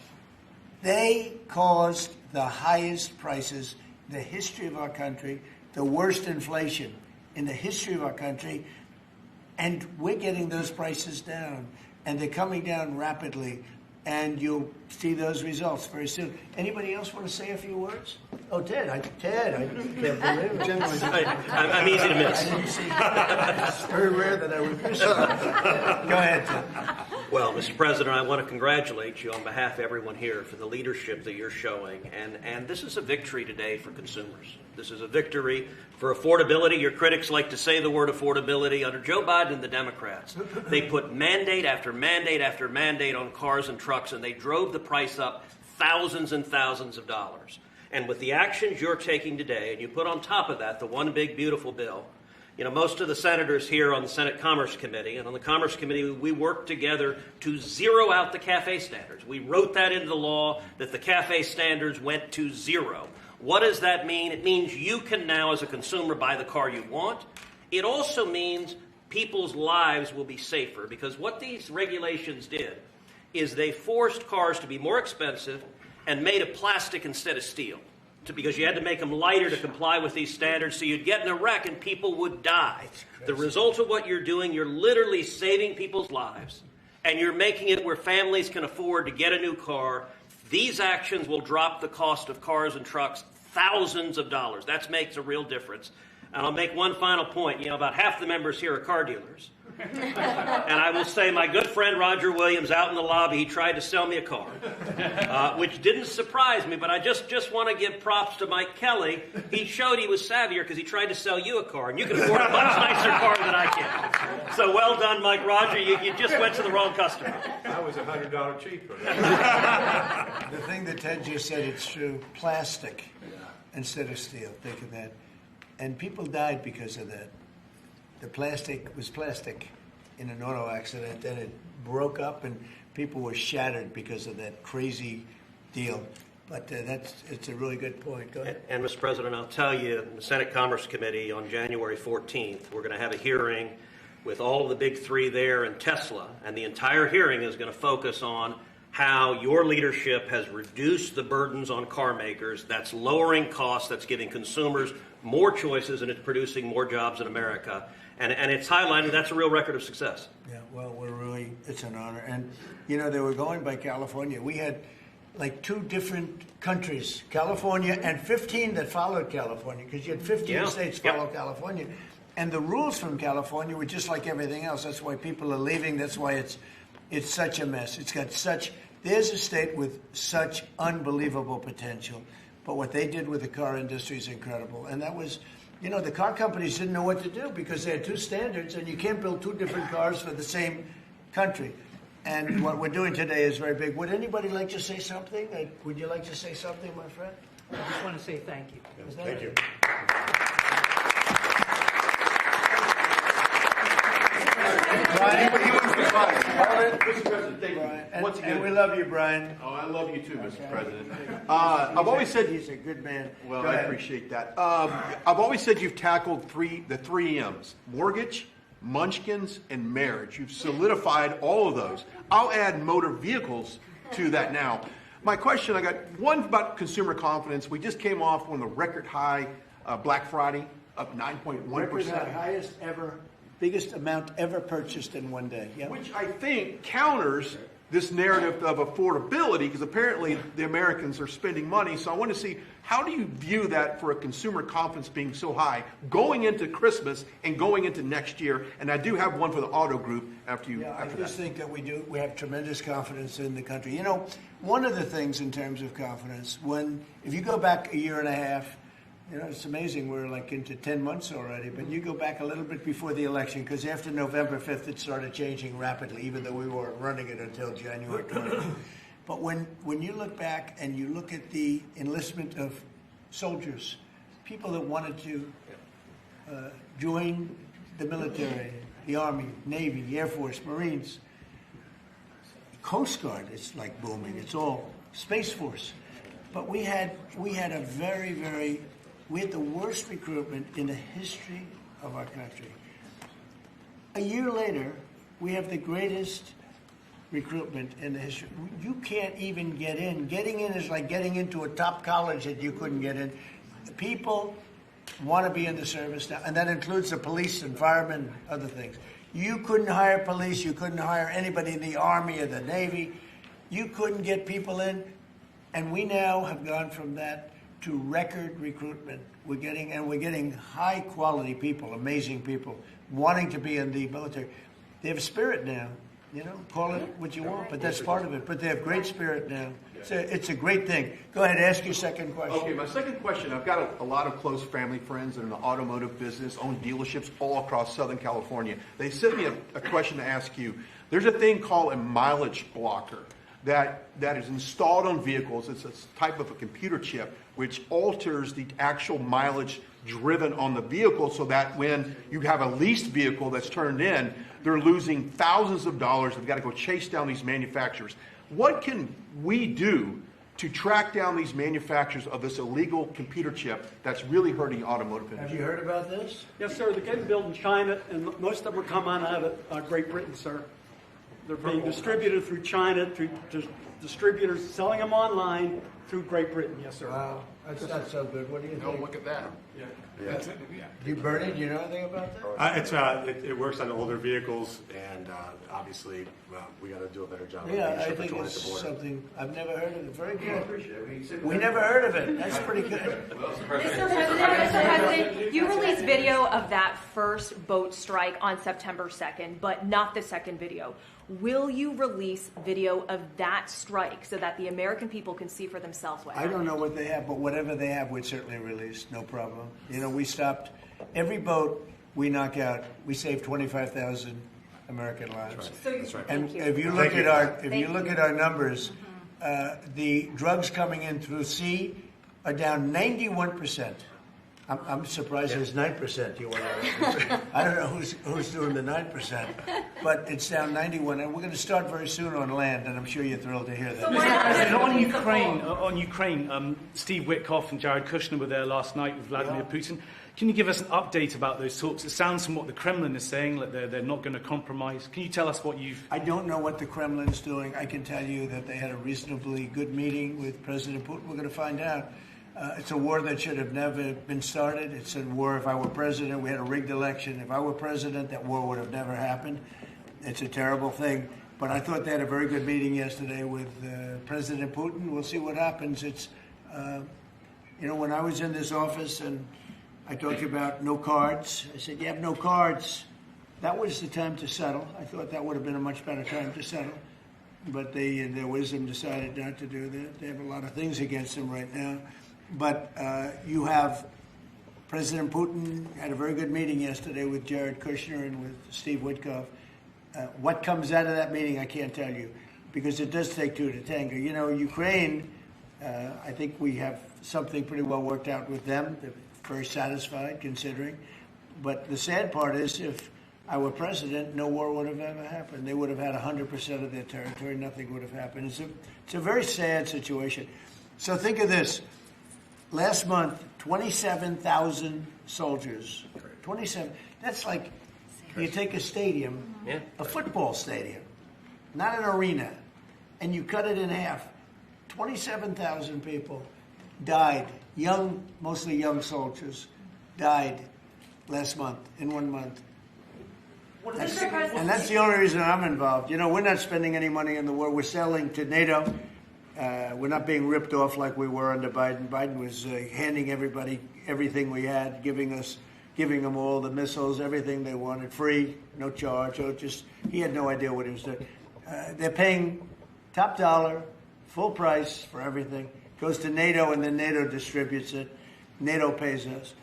They caused the highest prices in the history of our country, the worst inflation in the history of our country, and we're getting those prices down, and they're coming down rapidly, and you'll see those results very soon. Anybody else want to say a few words? Oh, Ted, I can't believe it. I'm easy to miss. It's very rare that I would miss it. Go ahead, Ted. Well, Mr. President, I want to congratulate you on behalf of everyone here for the leadership that you're showing. And this is a victory today for consumers. This is a victory for affordability. Your critics like to say the word affordability. Under Joe Biden and the Democrats, they put mandate after mandate after mandate on cars and trucks, and they drove the price up thousands and thousands of dollars. And with the actions you're taking today, and you put on top of that the one big beautiful bill, you know, most of the senators here on the Senate Commerce Committee, and on the Commerce Committee, we worked together to zero out the CAFE standards. We wrote that into the law that the CAFE standards went to zero. What does that mean? It means you can now, as a consumer, buy the car you want. It also means people's lives will be safer, because what these regulations did is they forced cars to be more expensive and made of plastic instead of steel, because you had to make them lighter to comply with these standards, so you'd get in a wreck and people would die. The result of what you're doing, you're literally saving people's lives, and you're making it where families can afford to get a new car. These actions will drop the cost of cars and trucks thousands of dollars. That makes a real difference. And I'll make one final point. You know, about half the members here are car dealers. And I will say my good friend Roger Williams out in the lobby, he tried to sell me a car, which didn't surprise me, but I just want to give props to Mike Kelly. He showed he was savvier because he tried to sell you a car, and you can afford a much nicer car than I can. So well done, Mike Roger. You just went to the wrong customer. I was $100 cheaper. The thing that Ted just said, it's true. Plastic instead of steel. Think of that. And people died because of that. The plastic was plastic in an auto accident, and it broke up, and people were shattered because of that crazy deal. But it's a really good point. Go ahead. And Mr. President, I'll tell you, in the Senate Commerce Committee on January 14th, we're going to have a hearing with all of the big three there and Tesla, and the entire hearing is going to focus on how your leadership has reduced the burdens on car makers. That's lowering costs, that's giving consumers more choices, and it's producing more jobs in America. And it's highlighting that's a real record of success. Yeah, well, it's an honor. And, you know, they were going by California. We had like 2 different countries, California and 15 that followed California, because you had 15 states follow California. And the rules from California were just like everything else. That's why people are leaving. That's why it's such a mess. It's got there's a state with such unbelievable potential. But what they did with the car industry is incredible. And that was, you know, the car companies didn't know what to do because they had 2 standards, and you can't build 2 different cars for the same country. And what we're doing today is very big. Would anybody like to say something? Would you like to say something, my friend? I just want to say thank you. Thank you. He wants to Mr. President, thank you. And, Once again, and we love you, Brian. Oh, I love you too, Mr. Okay. President. I've always said he's a good man. Well, Go I ahead. appreciate that. I've always said you've tackled the three M's: mortgage, munchkins, and marriage. You've solidified all of those. I'll add motor vehicles to that now. My question, I got one about consumer confidence. We just came off on the record high Black Friday, up 9.1%. Record high, highest ever, biggest amount ever purchased in one day. Yep. Which I think counters this narrative of affordability, because apparently the Americans are spending money. So I want to see, how do you view that for a consumer confidence being so high going into Christmas and going into next year? And I do have one for the auto group after you. Yeah, I after just that. think that we have tremendous confidence in the country. You know, one of the things in terms of confidence, if you go back a year and a half, you know, it's amazing. We're like into 10 months already, but you go back a little bit before the election, because after November 5th, it started changing rapidly, even though we weren't running it until January 20th. But when you look back and you look at the enlistment of soldiers, people that wanted to join the military, the Army, Navy, Air Force, Marines, Coast Guard, it's like booming. It's all Space Force. But we had a we had the worst recruitment in the history of our country. A year later, we have the greatest recruitment in the history. You can't even get in. Getting in is like getting into a top college that you couldn't get in. People want to be in the service now, and that includes the police and firemen, other things. You couldn't hire police. You couldn't hire anybody in the Army or the Navy. You couldn't get people in. And we now have gone from that to record recruitment. We're getting high quality people, amazing people, wanting to be in the military. They have spirit now, you know, call it what you want, but that's part of it. But they have great spirit now. It's a great thing. Go ahead, ask your second question. Okay, my second question, I've got a lot of close family friends that are in the automotive business, own dealerships all across Southern California. They sent me a question to ask you. There's a thing called a mileage blocker that is installed on vehicles. It's a type of a computer chip which alters the actual mileage driven on the vehicle, so that when you have a leased vehicle that's turned in, they're losing thousands of dollars. They've got to go chase down these manufacturers. What can we do to track down these manufacturers of this illegal computer chip that's really hurting the automotive industry? Have you heard about this? Yes, sir. They're getting built in China, and most of them are coming out of Great Britain, sir. They're being distributed through China, through distributors selling them online through Great Britain. Yes, sir. Wow, that's not so good. What do you think? Look at that. Yeah. You Bernie, do you know anything about that? It works on older vehicles, and obviously we got to do a better job. Yeah, of I being think sure it's at the border. something I've never heard of it. Very good. We never heard of it. That's pretty good. Mr. President, you released video of that first boat strike on September 2nd, but not the second video. Will you release video of that strike so that the American people can see for themselves what I happened? don't know what they have, but whatever they have, we'd certainly release. No problem. You know, we stopped every boat we knock out. We save 25,000 American lives. That's right. And if you look at our numbers, the drugs coming in through sea are down 91%. I'm surprised there's 9%. You want to? I don't know who's doing the 9%, but it's down 91, and we're going to start very soon on land, and I'm sure you're thrilled to hear that. Mr. President, on Ukraine, Steve Witkoff and Jared Kushner were there last night with Vladimir Putin. Can you give us an update about those talks? It sounds from what the Kremlin is saying that they're not going to compromise. Can you tell us what you've... I don't know what the Kremlin's doing. I can tell you that they had a reasonably good meeting with President Putin. We're going to find out. It's a war that should have never been started. It's a war, if I were president, we had a rigged election. If I were president, that war would have never happened. It's a terrible thing. But I thought they had a very good meeting yesterday with President Putin. We'll see what happens. It's, you know, when I was in this office and I talked about no cards, I said, you have no cards. That was the time to settle. I thought that would have been a much better time to settle. But they, in their wisdom, decided not to do that. They have a lot of things against them right now. But you have President Putin had a very good meeting yesterday with Jared Kushner and with Steve Witkoff. What comes out of that meeting, I can't tell you, because it does take two to tango. You know, Ukraine, I think we have something pretty well worked out with them. They're very satisfied, considering. But the sad part is if our president, no war would have ever happened. They would have had 100% of their territory. Nothing would have happened. It's a very sad situation. So think of this. Last month, 27,000 soldiers. 27. That's like you take a stadium, a football stadium, not an arena, and you cut it in half. 27,000 people died. Young, mostly young soldiers, died last month, in 1 month. And that's the only reason I'm involved. You know, we're not spending any money in the war. We're selling to NATO. We're not being ripped off like we were under Biden. Biden was handing everybody everything we had, giving them all the missiles, everything they wanted, free, no charge. He had no idea what he was doing. They're paying top dollar, full price for everything. Goes to NATO, and then NATO distributes it. NATO pays us.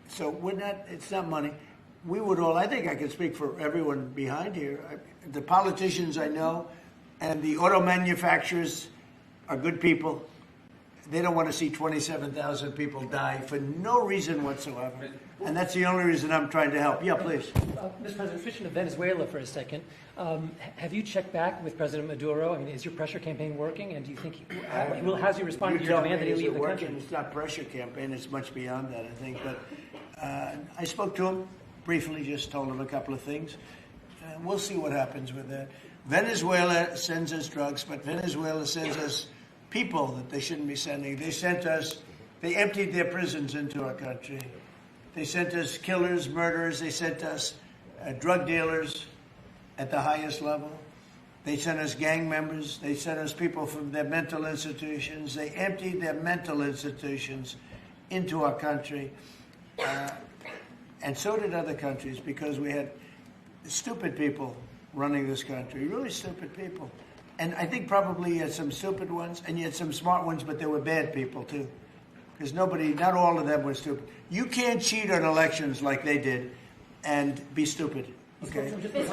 So it's not money. We would all, I think I can speak for everyone behind here. The politicians I know and the auto manufacturers are good people. They don't want to see 27,000 people die for no reason whatsoever. And that's the only reason I'm trying to help. Yeah, please. Mr. President, switching to Venezuela for a second. Have you checked back with President Maduro? I mean, is your pressure campaign working? And do you think how's he respond to your demand that he leave the country? It's not pressure campaign. It's much beyond that, I think. But I spoke to him briefly, just told him a couple of things. We'll see what happens with that. Venezuela sends us drugs, but Venezuela sends us people that they shouldn't be sending. They emptied their prisons into our country. They sent us killers, murderers. They sent us drug dealers at the highest level. They sent us gang members. They sent us people from their mental institutions. They emptied their mental institutions into our country. And so did other countries, because we had stupid people running this country, really stupid people. And I think probably you had some stupid ones, and you had some smart ones, but there were bad people too. Because not all of them were stupid. You can't cheat on elections like they did and be stupid. Okay? Did you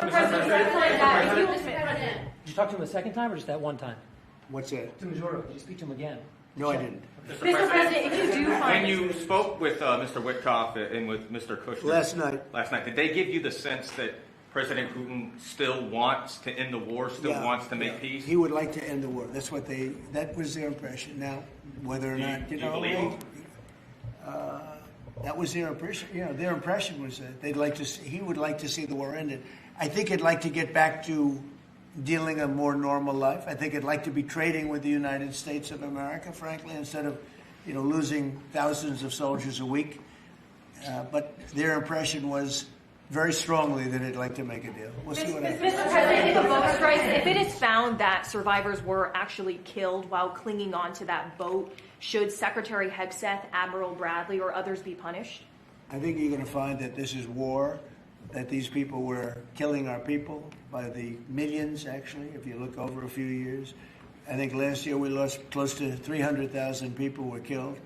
talk to him a second time or just that one time? What's that? To Maduro. Did you speak to him again? No, I didn't. Mr. President, if you do find... When you spoke with Mr. Witkoff and with Mr. Kushner... Last night, did they give you the sense that President Putin still wants to end the war, wants to make peace? He would like to end the war. That was their impression. Now, whether or not, that was their impression. Their impression was that he would like to see the war ended. I think he'd like to get back to dealing a more normal life. I think he'd like to be trading with the United States of America, frankly, instead of, losing thousands of soldiers a week. But their impression was very strongly that he'd like to make a deal. We'll see what happens. Mr. President, if it is found that survivors were actually killed while clinging on to that boat, should Secretary Hegseth, Admiral Bradley, or others be punished? I think you're going to find that this is war, that these people were killing our people by the millions, actually, if you look over a few years. I think last year we lost close to 300,000 people were killed.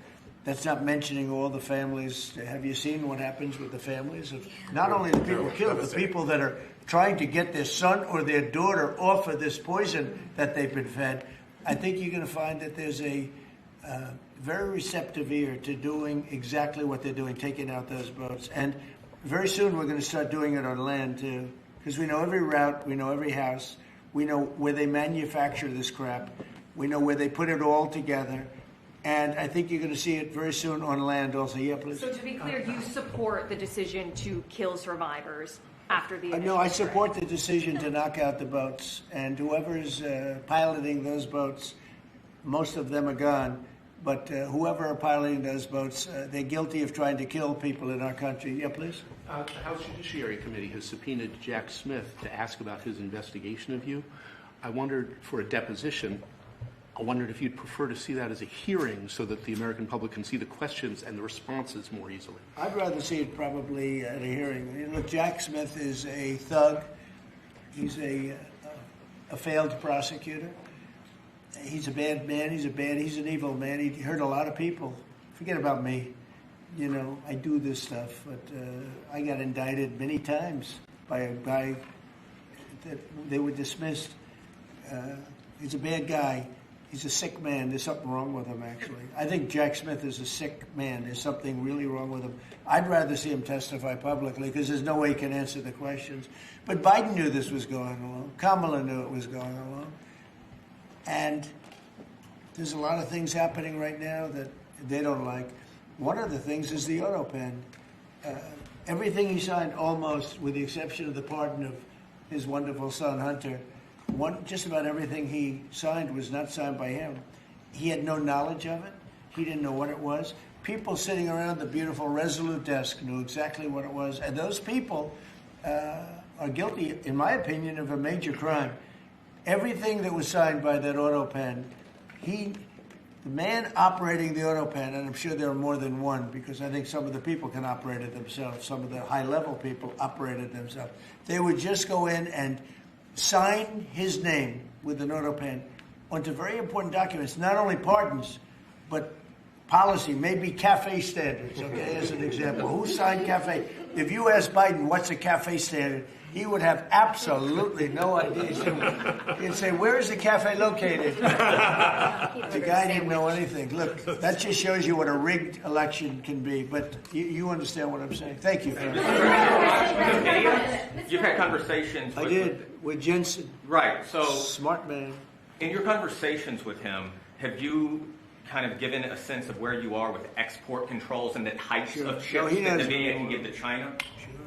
That's not mentioning all the families. Have you seen what happens with the families of not only the people killed, the people that are trying to get their son or their daughter off of this poison that they've been fed? I think you're going to find that there's a very receptive ear to doing exactly what they're doing, taking out those boats. And very soon we're going to start doing it on land too, because we know every route, we know every house, we know where they manufacture this crap, we know where they put it all together. And I think you're going to see it very soon on land also. Yeah, please. So to be clear, you support the decision to kill survivors after the initial No, I support the decision to knock out the boats. And whoever is piloting those boats, most of them are gone. But whoever are piloting those boats, they're guilty of trying to kill people in our country. Yeah, please. The House Judiciary Committee has subpoenaed Jack Smith to ask about his investigation of you. I wondered, for a deposition, I wondered if you'd prefer to see that as a hearing so that the American public can see the questions and the responses more easily. I'd rather see it probably at a hearing. Look, Jack Smith is a thug. He's a failed prosecutor. He's a bad man. He's an evil man. He hurt a lot of people. Forget about me. I do this stuff, but I got indicted many times by a guy that they were dismissed. He's a bad guy. He's a sick man. There's something wrong with him, actually. I think Jack Smith is a sick man. There's something really wrong with him. I'd rather see him testify publicly because there's no way he can answer the questions. But Biden knew this was going along. Kamala knew it was going along. And there's a lot of things happening right now that they don't like. One of the things is the autopen. Everything he signed, almost, with the exception of the pardon of his wonderful son, Hunter, just about everything he signed was not signed by him. He had no knowledge of it. He didn't know what it was. People sitting around the beautiful Resolute desk knew exactly what it was. And those people are guilty, in my opinion, of a major crime. Everything that was signed by that autopen, the man operating the autopen, and I'm sure there are more than one because I think some of the people can operate it themselves. Some of the high-level people operate it themselves. They would just go in and sign his name with an autopen onto very important documents, not only pardons, but policy, maybe CAFE standards, okay, as an example. Who signed CAFE? If you ask Biden what's a CAFE standard, he would have absolutely no idea. He'd say, where is the cafe located? The guy didn't know anything. Look, that just shows you what a rigged election can be. But you understand what I'm saying. Thank you. You've had conversations with Jensen. Right. So smart man. In your conversations with him, have you kind of given a sense of where you are with export controls and the types of chips that the VA can give to China?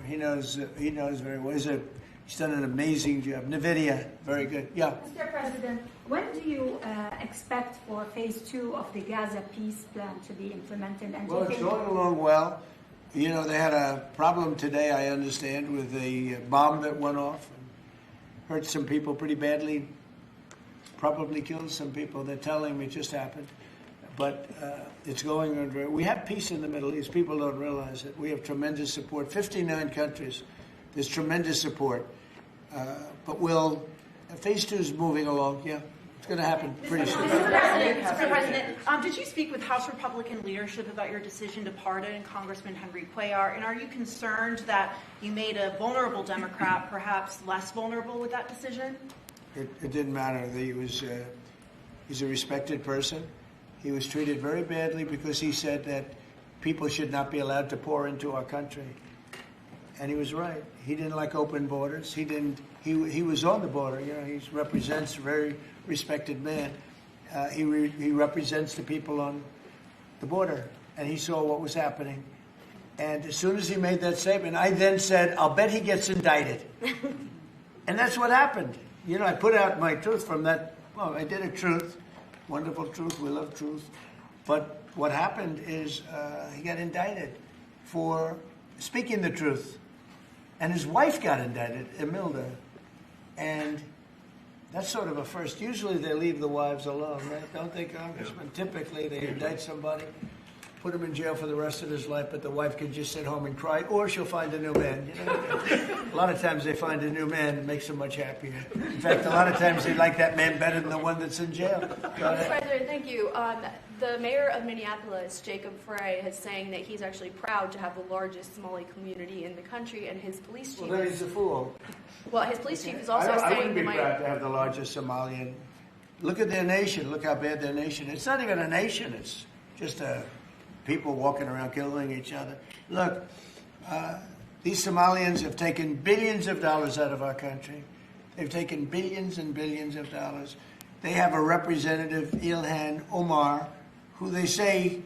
He knows very well. He's done an amazing job. NVIDIA, very good. Yeah. Mr. President, when do you expect for phase 2 of the Gaza peace plan to be implemented? And Well, it's going along well. You know, they had a problem today, I understand, with a bomb that went off and hurt some people pretty badly, probably killed some people. They're telling me it just happened. But it's going on. We have peace in the Middle East. People don't realize it. We have tremendous support. 59 countries. There's tremendous support. But phase 2 is moving along. Yeah, it's going to happen pretty soon. Mr. President, did you speak with House Republican leadership about your decision to pardon Congressman Henry Cuellar? And are you concerned that you made a vulnerable Democrat perhaps less vulnerable with that decision? It didn't matter. He's a respected person. He was treated very badly because he said that people should not be allowed to pour into our country. And he was right. He didn't like open borders. He was on the border. You know, he represents a very respected man. He represents the people on the border. And he saw what was happening. And as soon as he made that statement, I then said, I'll bet he gets indicted. And that's what happened. You know, I put out my truth from that. Well, I did a truth. Wonderful truth. We love truth. But what happened is he got indicted for speaking the truth. And his wife got indicted, Imelda. And that's sort of a first. Usually they leave the wives alone, right? Don't they, Congressman? Yeah. Typically they indict somebody, put him in jail for the rest of his life, but the wife can just sit home and cry, or she'll find a new man. You know? A lot of times they find a new man and makes them much happier. In fact, a lot of times they like that man better than the one that's in jail. Mr. President, thank you. The mayor of Minneapolis, Jacob Frey, is saying that he's actually proud to have the largest Somali community in the country, and his police chief. Well, then he's a fool. Well, his police chief is also saying I wouldn't be proud to have the largest Somalian. Look at their nation. Look how bad their nation is. It's not even a nation. It's just people walking around killing each other. Look, these Somalians have taken billions of dollars out of our country. They've taken billions and billions of dollars. They have a representative, Ilhan, Omar, who they say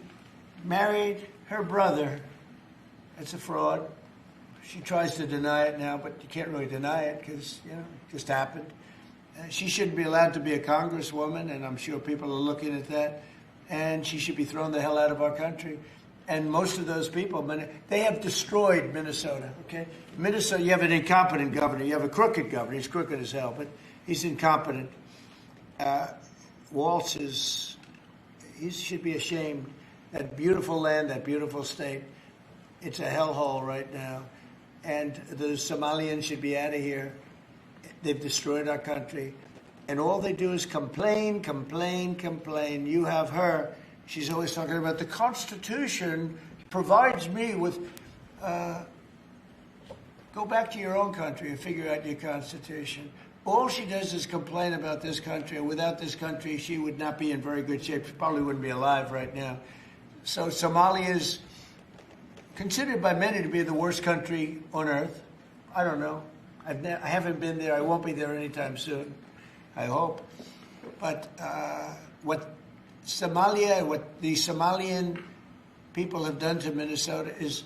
married her brother. That's a fraud. She tries to deny it now, but you can't really deny it because, you know, it just happened. She shouldn't be allowed to be a congresswoman, and I'm sure people are looking at that. And she should be thrown the hell out of our country. And most of those people, they have destroyed Minnesota, okay? Minnesota, you have an incompetent governor. You have a crooked governor. He's crooked as hell, but he's incompetent. Waltz he should be ashamed. That beautiful land, that beautiful state, it's a hellhole right now. And the Somalians should be out of here. They've destroyed our country. And all they do is complain, complain, complain. You have her. She's always talking about the Constitution provides me with... go back to your own country and figure out your Constitution. all she does is complain about this country. And without this country, she would not be in very good shape. She probably wouldn't be alive right now. So Somalia is considered by many to be the worst country on earth. I don't know. I haven't been there. I won't be there anytime soon, I hope. But what the Somalian people have done to Minnesota is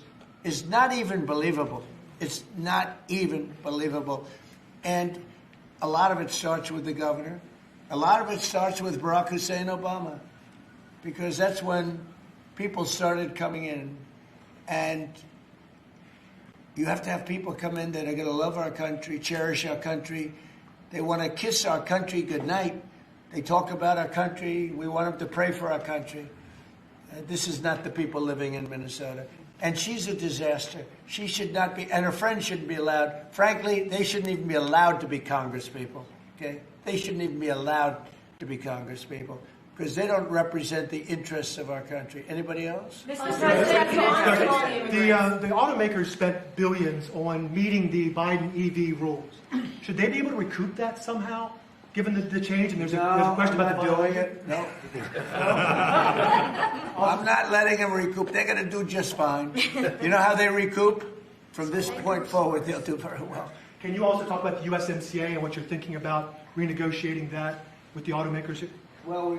not even believable. It's not even believable. And a lot of it starts with the governor. A lot of it starts with Barack Hussein Obama, because that's when people started coming in. And you have to have people come in that are going to love our country, cherish our country. They want to kiss our country goodnight. They talk about our country. We want them to pray for our country. This is not the people living in Minnesota. And she's a disaster. She should not be, and her friends shouldn't be allowed. Frankly, they shouldn't even be allowed to be congresspeople. Okay? They shouldn't even be allowed to be congresspeople, because they don't represent the interests of our country. Anybody else? The automakers spent billions on meeting the Biden EV rules. Should they be able to recoup that somehow, given the change? And there's a question about doing it. No. I'm not letting them recoup. They're going to do just fine. You know how they recoup? From this point forward, they'll do very well. Can you also talk about the USMCA and what you're thinking about renegotiating that with the automakers? Well,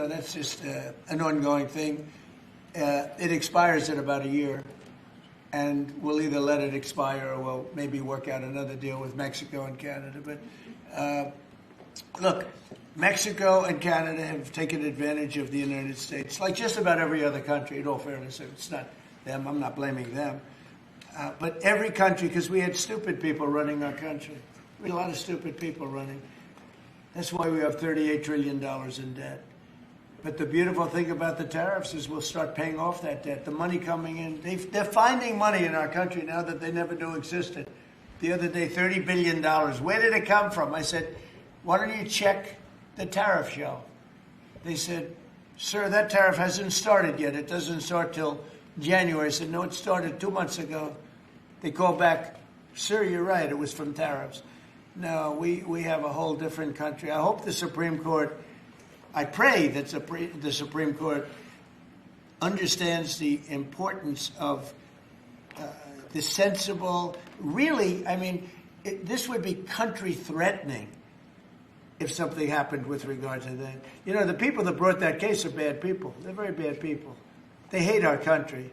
that's just an ongoing thing. It expires in about a year, and we'll either let it expire or we'll maybe work out another deal with Mexico and Canada. But look, Mexico and Canada have taken advantage of the United States, like just about every other country, in all fairness. It's not them. I'm not blaming them. But every country, because we had stupid people running our country. We had a lot of stupid people running. That's why we have $38 trillion in debt. But the beautiful thing about the tariffs is we'll start paying off that debt. The money coming in, they're finding money in our country now that they never knew existed. The other day, $30 billion. Where did it come from? I said, why don't you check the tariff show? They said, sir, that tariff hasn't started yet. It doesn't start till January. I said, no, it started 2 months ago. They called back, sir, you're right, it was from tariffs. No, we have a whole different country. I hope the Supreme Court, I pray that the Supreme Court understands the importance of the sensible, really, I mean, this would be country threatening if something happened with regard to that. You know, the people that brought that case are bad people. They're very bad people. They hate our country.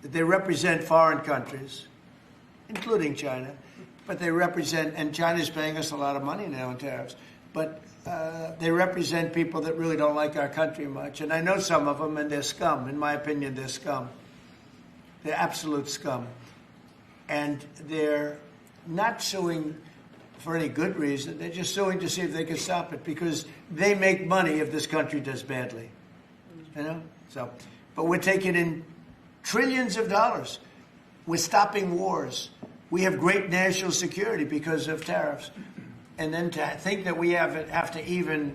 They represent foreign countries, including China. But they represent, and China's paying us a lot of money now in tariffs, but they represent people that really don't like our country much. And I know some of them, and they're scum. In my opinion, they're scum. They're absolute scum. And they're not suing for any good reason. They're just suing to see if they can stop it, because they make money if this country does badly. You know? So, but we're taking in trillions of dollars. We're stopping wars. We have great national security because of tariffs. And then to think that we have to even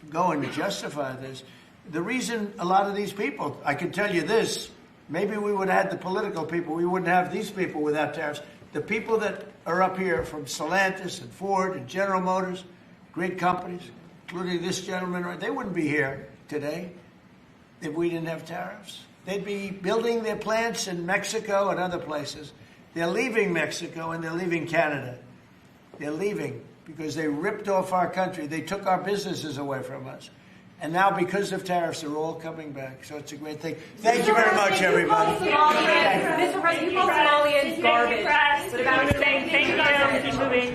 go and justify this. The reason a lot of these people, I can tell you this, maybe we would have had the political people, we wouldn't have these people without tariffs. The people that are up here from Stellantis and Ford and General Motors, great companies, including this gentleman, they wouldn't be here today if we didn't have tariffs. They'd be building their plants in Mexico and other places. They're leaving Mexico and they're leaving Canada. They're leaving because they ripped off our country. They took our businesses away from us. And now, because of tariffs, they're all coming back. So it's a great thing. Thank you very much, everybody. Mr. President, you call Somalians garbage. But about saying thank you, keep moving.